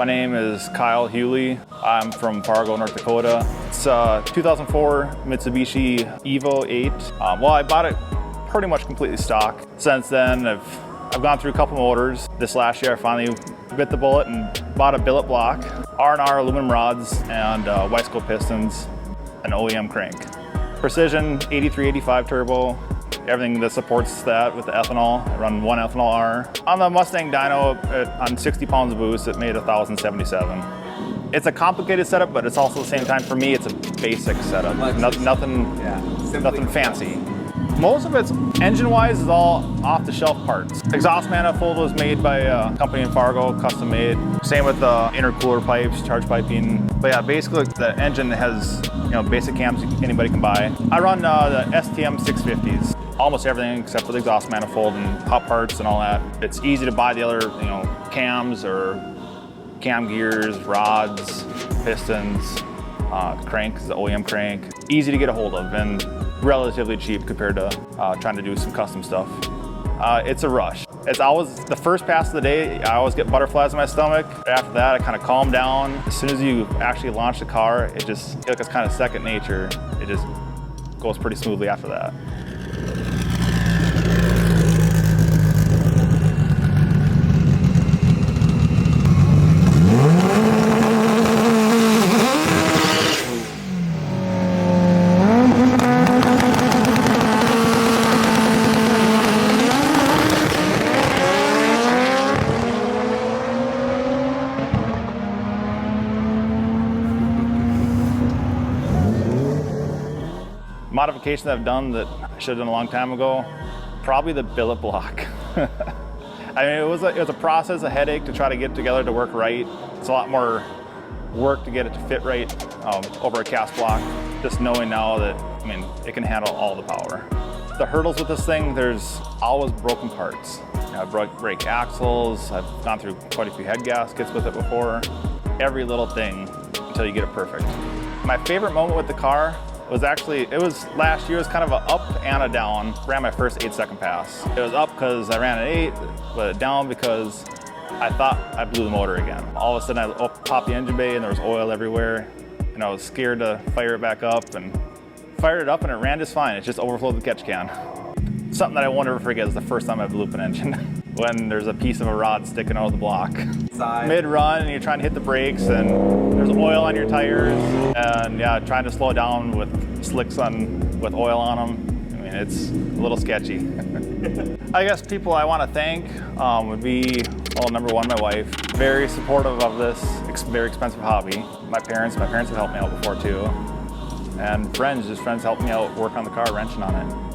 My name is Kyle Hewley. I'm from Fargo, North Dakota. It's a 2004 Mitsubishi Evo 8. Well, I bought it pretty much completely stock. Since then, I've gone through a couple motors. This last year, I finally bit the bullet and bought a billet block, R&R aluminum rods, and Wiseco pistons, an OEM crank. Precision 8385 turbo, everything that supports that with the ethanol. I run 1 ethanol R. On the Mustang dyno, on 60 pounds of boost, it made 1077. It's a complicated setup, but it's also at the same time, for me, it's a basic setup. Nothing fancy. Most of it's, engine-wise, is all off-the-shelf parts. Exhaust manifold was made by a company in Fargo, custom made. Same with the intercooler pipes, charge piping. But yeah, basically the engine has, basic cams anybody can buy. I run the STM 650s. Almost everything except for the exhaust manifold and hot parts and all that. It's easy to buy the other, cams or cam gears, rods, pistons, crank is the OEM crank. Easy to get a hold of and relatively cheap compared to trying to do some custom stuff. It's a rush. It's always the first pass of the day. I always get butterflies in my stomach. After that, I kind of calm down. As soon as you actually launch the car, it just feels like it's kind of second nature. It just goes pretty smoothly after that. Modification that I've done that I should have done a long time ago, probably the billet block. I mean, it was a process, a headache to try to get it together to work right. It's a lot more work to get it to fit right over a cast block. Just knowing now that, it can handle all the power. The hurdles with this thing, there's always broken parts. I break axles, I've gone through quite a few head gaskets with it before. Every little thing until you get it perfect. My favorite moment with the car was it was last year. It was kind of an up and a down. Ran my first 8-second pass. It was up because I ran an 8, but down because I thought I blew the motor again. All of a sudden I popped the engine bay and there was oil everywhere. And I was scared to fire it back up and fired it up and it ran just fine. It just overflowed the catch can. Something that I won't ever forget is the first time I blew up an engine. When there's a piece of a rod sticking out of the block. Mid-run and you're trying to hit the brakes and there's oil on your tires and yeah, trying to slow down with slicks with oil on them. It's a little sketchy. I guess people I want to thank would be, well, number one, my wife. Very supportive of this very expensive hobby. My parents have helped me out before too. And friends helped me out work on the car, wrenching on it.